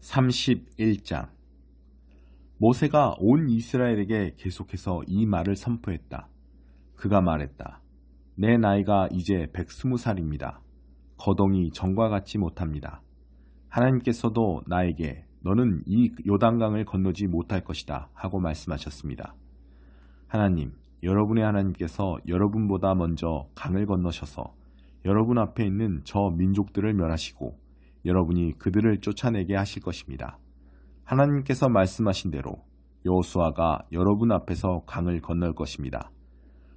31장. 모세가 온 이스라엘에게 계속해서 이 말을 선포했다. 그가 말했다. 내 나이가 이제 120살입니다. 거동이 전과 같지 못합니다. 하나님께서도 나에게 너는 이 요단강을 건너지 못할 것이다 하고 말씀하셨습니다. 하나님, 여러분의 하나님께서 여러분보다 먼저 강을 건너셔서 여러분 앞에 있는 저 민족들을 멸하시고 여러분이 그들을 쫓아내게 하실 것입니다. 하나님께서 말씀하신 대로 여호수아가 여러분 앞에서 강을 건널 것입니다.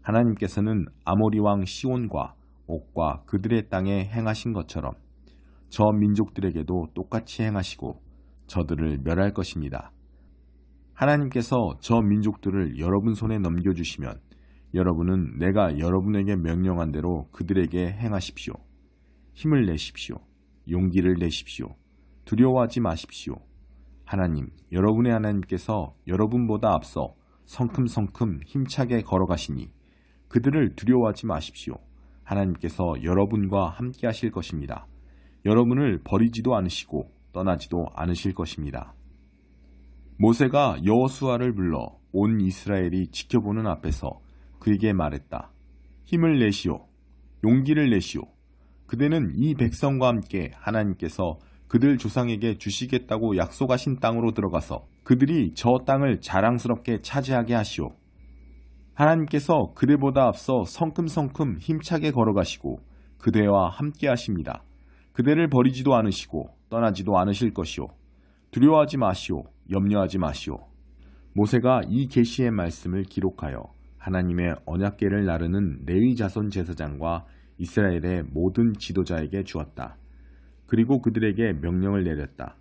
하나님께서는 아모리 왕 시온과 옥과 그들의 땅에 행하신 것처럼 저 민족들에게도 똑같이 행하시고 저들을 멸할 것입니다. 하나님께서 저 민족들을 여러분 손에 넘겨주시면 여러분은 내가 여러분에게 명령한 대로 그들에게 행하십시오. 힘을 내십시오. 용기를 내십시오. 두려워하지 마십시오. 하나님, 여러분의 하나님께서 여러분보다 앞서 성큼성큼 힘차게 걸어가시니 그들을 두려워하지 마십시오. 하나님께서 여러분과 함께 하실 것입니다. 여러분을 버리지도 않으시고 떠나지도 않으실 것입니다. 모세가 여호수아를 불러 온 이스라엘이 지켜보는 앞에서 그에게 말했다. 힘을 내시오. 용기를 내시오. 그대는 이 백성과 함께 하나님께서 그들 조상에게 주시겠다고 약속하신 땅으로 들어가서 그들이 저 땅을 자랑스럽게 차지하게 하시오. 하나님께서 그대보다 앞서 성큼성큼 힘차게 걸어가시고 그대와 함께 하십니다. 그대를 버리지도 않으시고 떠나지도 않으실 것이오. 두려워하지 마시오. 염려하지 마시오. 모세가 이 계시의 말씀을 기록하여 하나님의 언약궤를 나르는 레위 자손 제사장과 이스라엘의 모든 지도자에게 주었다. 그리고 그들에게 명령을 내렸다.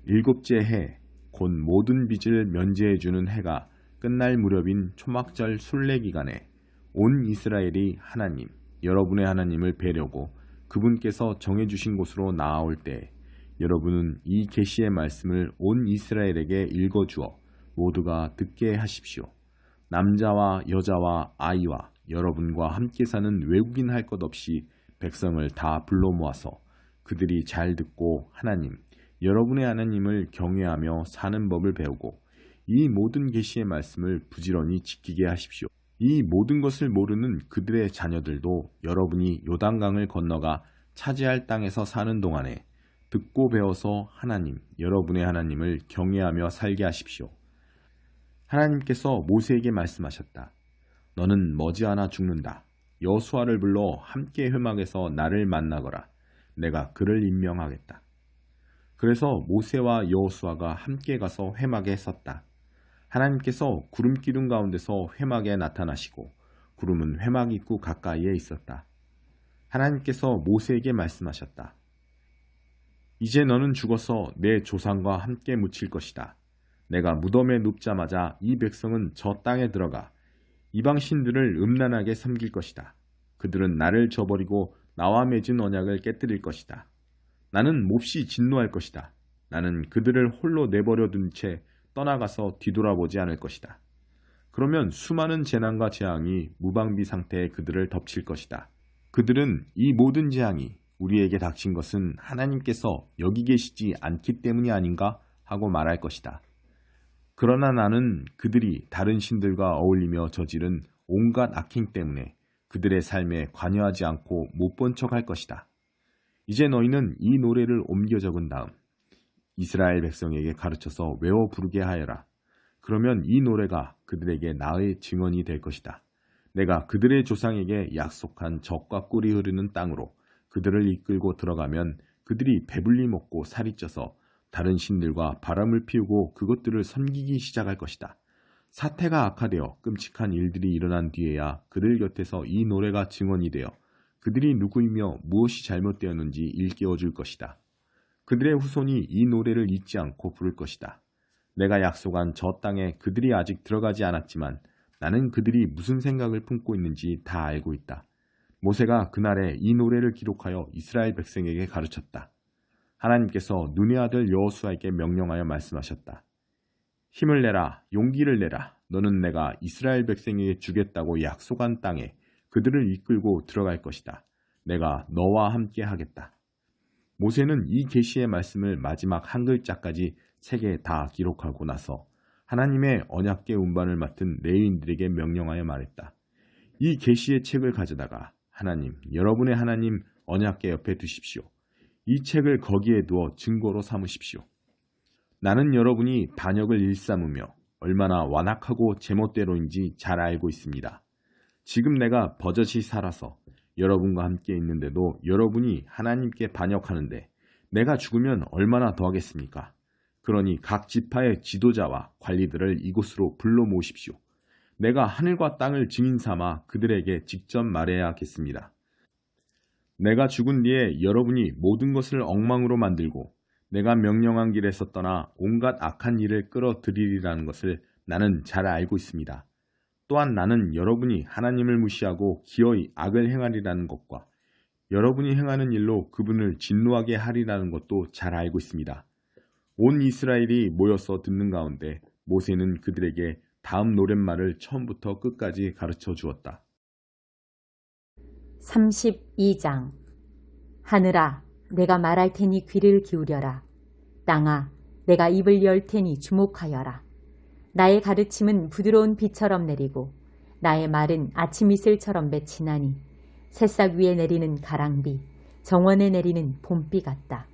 일곱째 해, 곧 모든 빚을 면제해주는 해가 끝날 무렵인 초막절 순례기간에 온 이스라엘이 하나님, 여러분의 하나님을 뵈려고 그분께서 정해주신 곳으로 나아올 때 여러분은 이 계시의 말씀을 온 이스라엘에게 읽어주어 모두가 듣게 하십시오. 남자와 여자와 아이와 여러분과 함께 사는 외국인 할 것 없이 백성을 다 불러 모아서 그들이 잘 듣고 하나님, 여러분의 하나님을 경외하며 사는 법을 배우고 이 모든 계시의 말씀을 부지런히 지키게 하십시오. 이 모든 것을 모르는 그들의 자녀들도 여러분이 요단강을 건너가 차지할 땅에서 사는 동안에 듣고 배워서 하나님, 여러분의 하나님을 경외하며 살게 하십시오. 하나님께서 모세에게 말씀하셨다. 너는 머지않아 죽는다. 여호수아를 불러 함께 회막에서 나를 만나거라. 내가 그를 임명하겠다. 그래서 모세와 여호수아가 함께 가서 회막에 섰다. 하나님께서 구름 기둥 가운데서 회막에 나타나시고 구름은 회막 입구 가까이에 있었다. 하나님께서 모세에게 말씀하셨다. 이제 너는 죽어서 내 조상과 함께 묻힐 것이다. 내가 무덤에 눕자마자 이 백성은 저 땅에 들어가 이방 신들을 음란하게 섬길 것이다. 그들은 나를 저버리고 나와 맺은 언약을 깨뜨릴 것이다. 나는 몹시 진노할 것이다. 나는 그들을 홀로 내버려 둔 채 떠나가서 뒤돌아보지 않을 것이다. 그러면 수많은 재난과 재앙이 무방비 상태에 그들을 덮칠 것이다. 그들은 이 모든 재앙이 우리에게 닥친 것은 하나님께서 여기 계시지 않기 때문이 아닌가 하고 말할 것이다. 그러나 나는 그들이 다른 신들과 어울리며 저지른 온갖 악행 때문에 그들의 삶에 관여하지 않고 못 본 척할 것이다. 이제 너희는 이 노래를 옮겨 적은 다음 이스라엘 백성에게 가르쳐서 외워 부르게 하여라. 그러면 이 노래가 그들에게 나의 증언이 될 것이다. 내가 그들의 조상에게 약속한 젖과 꿀이 흐르는 땅으로 그들을 이끌고 들어가면 그들이 배불리 먹고 살이 쪄서 다른 신들과 바람을 피우고 그것들을 섬기기 시작할 것이다. 사태가 악화되어 끔찍한 일들이 일어난 뒤에야 그들 곁에서 이 노래가 증언이 되어 그들이 누구이며 무엇이 잘못되었는지 일깨워 줄 것이다. 그들의 후손이 이 노래를 잊지 않고 부를 것이다. 내가 약속한 저 땅에 그들이 아직 들어가지 않았지만 나는 그들이 무슨 생각을 품고 있는지 다 알고 있다. 모세가 그날에 이 노래를 기록하여 이스라엘 백성에게 가르쳤다. 하나님께서 눈의 아들 여호수아에게 명령하여 말씀하셨다. 힘을 내라, 용기를 내라. 너는 내가 이스라엘 백성에게 주겠다고 약속한 땅에 그들을 이끌고 들어갈 것이다. 내가 너와 함께 하겠다. 모세는 이 계시의 말씀을 마지막 한 글자까지 책에 다 기록하고 나서 하나님의 언약궤 운반을 맡은 레위인들에게 명령하여 말했다. 이 계시의 책을 가져다가 하나님, 여러분의 하나님 언약궤 옆에 두십시오. 이 책을 거기에 두어 증거로 삼으십시오. 나는 여러분이 반역을 일삼으며 얼마나 완악하고 제멋대로인지 잘 알고 있습니다. 지금 내가 버젓이 살아서 여러분과 함께 있는데도 여러분이 하나님께 반역하는데 내가 죽으면 얼마나 더하겠습니까? 그러니 각 지파의 지도자와 관리들을 이곳으로 불러 모으십시오. 내가 하늘과 땅을 증인 삼아 그들에게 직접 말해야겠습니다. 내가 죽은 뒤에 여러분이 모든 것을 엉망으로 만들고 내가 명령한 길에서 떠나 온갖 악한 일을 끌어들이리라는 것을 나는 잘 알고 있습니다. 또한 나는 여러분이 하나님을 무시하고 기어이 악을 행하리라는 것과 여러분이 행하는 일로 그분을 진노하게 하리라는 것도 잘 알고 있습니다. 온 이스라엘이 모여서 듣는 가운데 모세는 그들에게 다음 노랫말을 처음부터 끝까지 가르쳐 주었다. 32장. 하늘아, 내가 말할 테니 귀를 기울여라. 땅아, 내가 입을 열 테니 주목하여라. 나의 가르침은 부드러운 비처럼 내리고 나의 말은 아침 이슬처럼 맺히나니 새싹 위에 내리는 가랑비, 정원에 내리는 봄비 같다.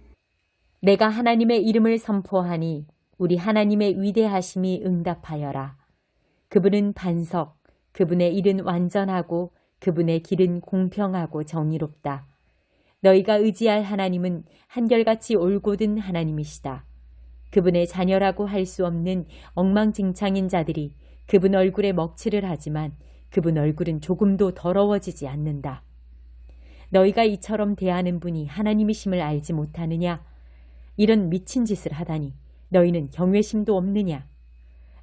내가 하나님의 이름을 선포하니 우리 하나님의 위대하심이 응답하여라. 그분은 반석, 그분의 일은 완전하고 그분의 길은 공평하고 정의롭다. 너희가 의지할 하나님은 한결같이 올곧은 하나님이시다. 그분의 자녀라고 할 수 없는 엉망진창인 자들이 그분 얼굴에 먹칠을 하지만 그분 얼굴은 조금도 더러워지지 않는다. 너희가 이처럼 대하는 분이 하나님이심을 알지 못하느냐? 이런 미친 짓을 하다니 너희는 경외심도 없느냐?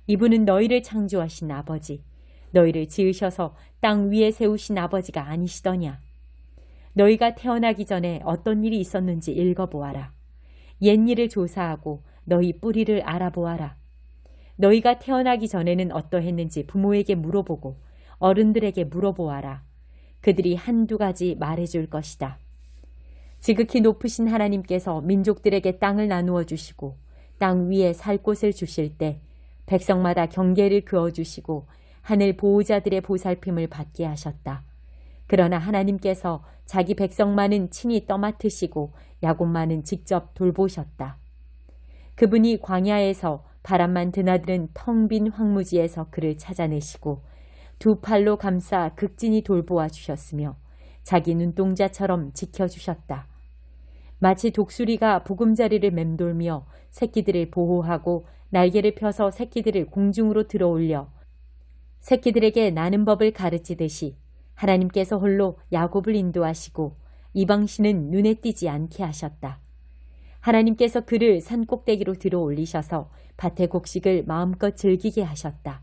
이분은 너희를 창조하신 아버지, 너희를 지으셔서 땅 위에 세우신 아버지가 아니시더냐? 너희가 태어나기 전에 어떤 일이 있었는지 읽어보아라. 옛일을 조사하고 너희 뿌리를 알아보아라. 너희가 태어나기 전에는 어떠했는지 부모에게 물어보고 어른들에게 물어보아라. 그들이 한두 가지 말해줄 것이다. 지극히 높으신 하나님께서 민족들에게 땅을 나누어 주시고 땅 위에 살 곳을 주실 때 백성마다 경계를 그어주시고 하늘 보호자들의 보살핌을 받게 하셨다. 그러나 하나님께서 자기 백성만은 친히 떠맡으시고 야곱만은 직접 돌보셨다. 그분이 광야에서 바람만 드나드는 텅 빈 황무지에서 그를 찾아내시고 두 팔로 감싸 극진히 돌보아 주셨으며 자기 눈동자처럼 지켜주셨다. 마치 독수리가 보금자리를 맴돌며 새끼들을 보호하고 날개를 펴서 새끼들을 공중으로 들어올려 새끼들에게 나는 법을 가르치듯이 하나님께서 홀로 야곱을 인도하시고 이방신은 눈에 띄지 않게 하셨다. 하나님께서 그를 산꼭대기로 들어 올리셔서 밭의 곡식을 마음껏 즐기게 하셨다.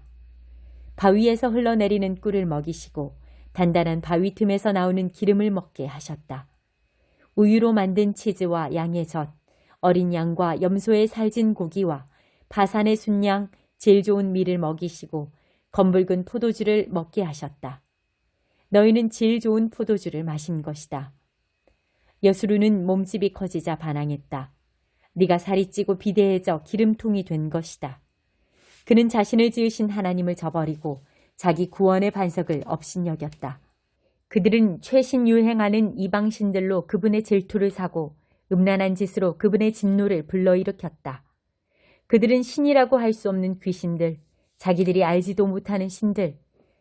바위에서 흘러내리는 꿀을 먹이시고 단단한 바위 틈에서 나오는 기름을 먹게 하셨다. 우유로 만든 치즈와 양의 젖, 어린 양과 염소의 살진 고기와 바산의 순양, 제일 좋은 밀을 먹이시고 검붉은 포도주를 먹게 하셨다. 너희는 질 좋은 포도주를 마신 것이다. 여수르는 몸집이 커지자 반항했다. 네가 살이 찌고 비대해져 기름통이 된 것이다. 그는 자신을 지으신 하나님을 저버리고 자기 구원의 반석을 업신여겼다. 그들은 최신 유행하는 이방신들로 그분의 질투를 사고 음란한 짓으로 그분의 진노를 불러일으켰다. 그들은 신이라고 할 수 없는 귀신들, 자기들이 알지도 못하는 신들,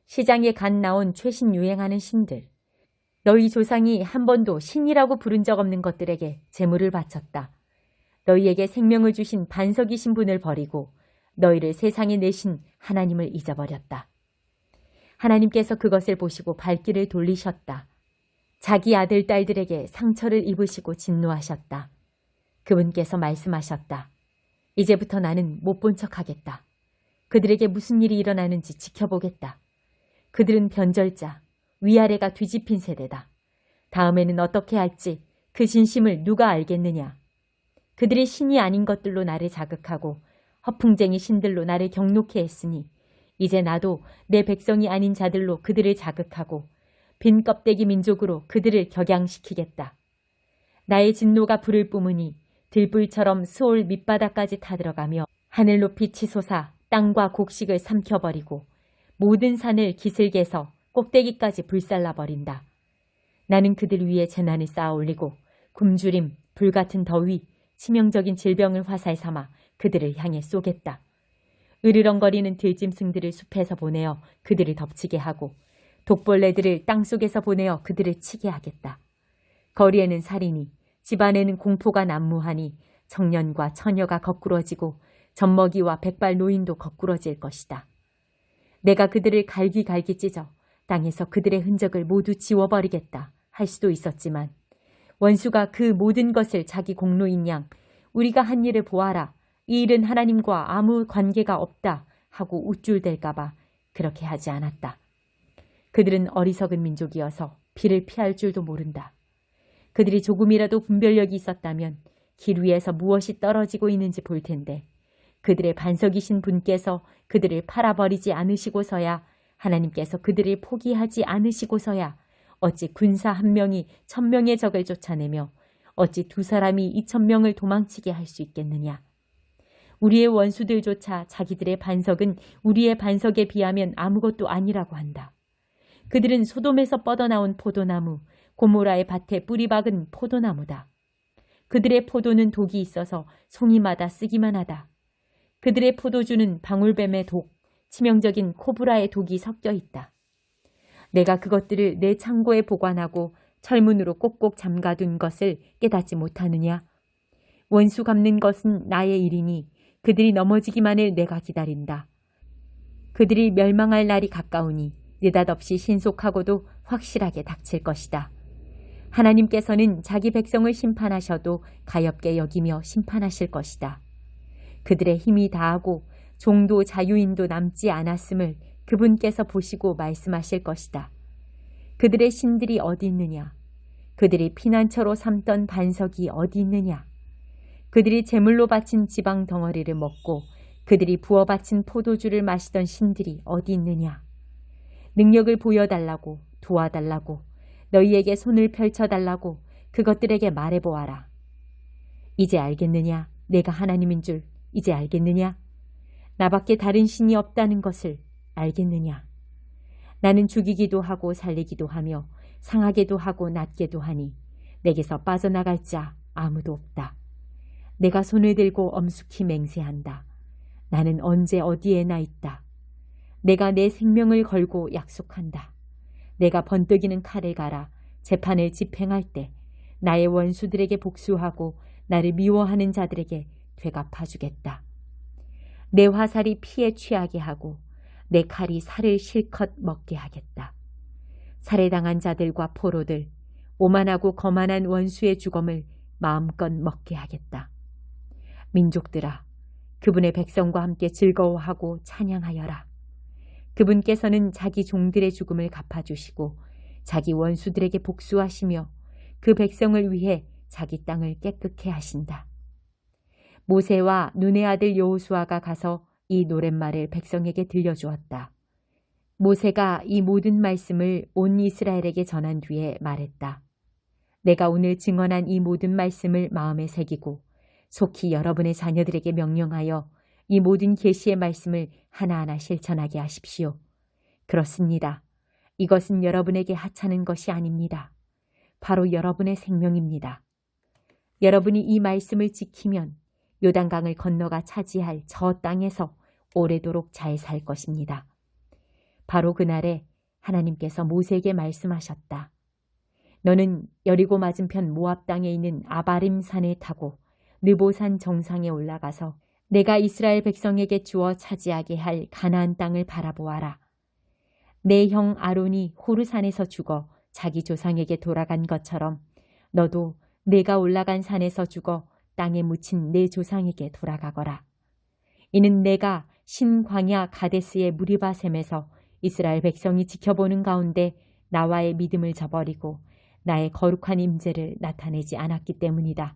시장에 갓 나온 최신 유행하는 신들, 너희 조상이 한 번도 신이라고 부른 적 없는 것들에게 제물을 바쳤다. 너희에게 생명을 주신 반석이신 분을 버리고 너희를 세상에 내신 하나님을 잊어버렸다. 하나님께서 그것을 보시고 발길을 돌리셨다. 자기 아들, 딸들에게 상처를 입으시고 진노하셨다. 그분께서 말씀하셨다. 이제부터 나는 못 본 척하겠다. 그들에게 무슨 일이 일어나는지 지켜보겠다. 그들은 변절자, 위아래가 뒤집힌 세대다. 다음에는 어떻게 할지 그 진심을 누가 알겠느냐. 그들이 신이 아닌 것들로 나를 자극하고 허풍쟁이 신들로 나를 경노케 했으니 이제 나도 내 백성이 아닌 자들로 그들을 자극하고 빈 껍데기 민족으로 그들을 격양시키겠다. 나의 진노가 불을 뿜으니 들불처럼 스올 밑바닥까지 타들어가며 하늘 높이 치솟아 땅과 곡식을 삼켜버리고 모든 산을 기슭에서 꼭대기까지 불살라버린다. 나는 그들 위에 재난을 쌓아올리고 굶주림, 불같은 더위, 치명적인 질병을 화살 삼아 그들을 향해 쏘겠다. 으르렁거리는 들짐승들을 숲에서 보내어 그들을 덮치게 하고 독벌레들을 땅속에서 보내어 그들을 치게 하겠다. 거리에는 살인이, 집안에는 공포가 난무하니 청년과 처녀가 거꾸러지고 젖먹이와 백발 노인도 거꾸러질 것이다. 내가 그들을 갈기갈기 찢어 땅에서 그들의 흔적을 모두 지워버리겠다 할 수도 있었지만 원수가 그 모든 것을 자기 공로인 양 우리가 한 일을 보아라. 이 일은 하나님과 아무 관계가 없다 하고 우쭐댈까봐 그렇게 하지 않았다. 그들은 어리석은 민족이어서 비를 피할 줄도 모른다. 그들이 조금이라도 분별력이 있었다면 길 위에서 무엇이 떨어지고 있는지 볼 텐데 그들의 반석이신 분께서 그들을 팔아버리지 않으시고서야 하나님께서 그들을 포기하지 않으시고서야 어찌 군사 1명이 1000명의 적을 쫓아내며 어찌 2사람이 2000명을 도망치게 할 수 있겠느냐. 우리의 원수들조차 자기들의 반석은 우리의 반석에 비하면 아무것도 아니라고 한다. 그들은 소돔에서 뻗어나온 포도나무, 고모라의 밭에 뿌리 박은 포도나무다. 그들의 포도는 독이 있어서 송이마다 쓰기만 하다. 그들의 포도주는 방울뱀의 독, 치명적인 코브라의 독이 섞여 있다. 내가 그것들을 내 창고에 보관하고 철문으로 꼭꼭 잠가둔 것을 깨닫지 못하느냐? 원수 갚는 것은 나의 일이니 그들이 넘어지기만을 내가 기다린다. 그들이 멸망할 날이 가까우니 느닷없이 신속하고도 확실하게 닥칠 것이다. 하나님께서는 자기 백성을 심판하셔도 가엾게 여기며 심판하실 것이다. 그들의 힘이 다하고 종도 자유인도 남지 않았음을 그분께서 보시고 말씀하실 것이다. 그들의 신들이 어디 있느냐? 그들이 피난처로 삼던 반석이 어디 있느냐? 그들이 제물로 바친 지방 덩어리를 먹고 그들이 부어 바친 포도주를 마시던 신들이 어디 있느냐? 능력을 보여달라고, 도와달라고, 너희에게 손을 펼쳐달라고 그것들에게 말해보아라. 이제 알겠느냐? 내가 하나님인 줄 이제 알겠느냐? 나밖에 다른 신이 없다는 것을 알겠느냐? 나는 죽이기도 하고 살리기도 하며 상하게도 하고 낫게도 하니 내게서 빠져나갈 자 아무도 없다. 내가 손을 들고 엄숙히 맹세한다. 나는 언제 어디에나 있다. 내가 내 생명을 걸고 약속한다. 내가 번뜩이는 칼을 갈아 재판을 집행할 때 나의 원수들에게 복수하고 나를 미워하는 자들에게 되갚아주겠다. 내 화살이 피에 취하게 하고 내 칼이 살을 실컷 먹게 하겠다. 살해당한 자들과 포로들, 오만하고 거만한 원수의 죽음을 마음껏 먹게 하겠다. 민족들아, 그분의 백성과 함께 즐거워하고 찬양하여라. 그분께서는 자기 종들의 죽음을 갚아주시고 자기 원수들에게 복수하시며 그 백성을 위해 자기 땅을 깨끗게 하신다. 모세와 눈의 아들 여호수아가 가서 이 노랫말을 백성에게 들려주었다. 모세가 이 모든 말씀을 온 이스라엘에게 전한 뒤에 말했다. 내가 오늘 증언한 이 모든 말씀을 마음에 새기고 속히 여러분의 자녀들에게 명령하여 이 모든 계시의 말씀을 하나하나 실천하게 하십시오. 그렇습니다. 이것은 여러분에게 하찮은 것이 아닙니다. 바로 여러분의 생명입니다. 여러분이 이 말씀을 지키면 요단강을 건너가 차지할 저 땅에서 오래도록 잘 살 것입니다. 바로 그날에 하나님께서 모세에게 말씀하셨다. 너는 여리고 맞은편 모압 땅에 있는 아바림 산을 타고 느보산 정상에 올라가서 내가 이스라엘 백성에게 주어 차지하게 할 가나안 땅을 바라보아라. 내 형 아론이 호르산에서 죽어 자기 조상에게 돌아간 것처럼 너도 내가 올라간 산에서 죽어 땅에 묻힌 내 조상에게 돌아가거라. 이는 내가 신광야 가데스의 무리바셈에서 이스라엘 백성이 지켜보는 가운데 나와의 믿음을 저버리고 나의 거룩한 임재를 나타내지 않았기 때문이다.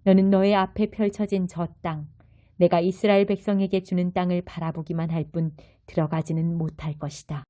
너는 너의 앞에 펼쳐진 저 땅, 내가 이스라엘 백성에게 주는 땅을 바라보기만 할 뿐 들어가지는 못할 것이다.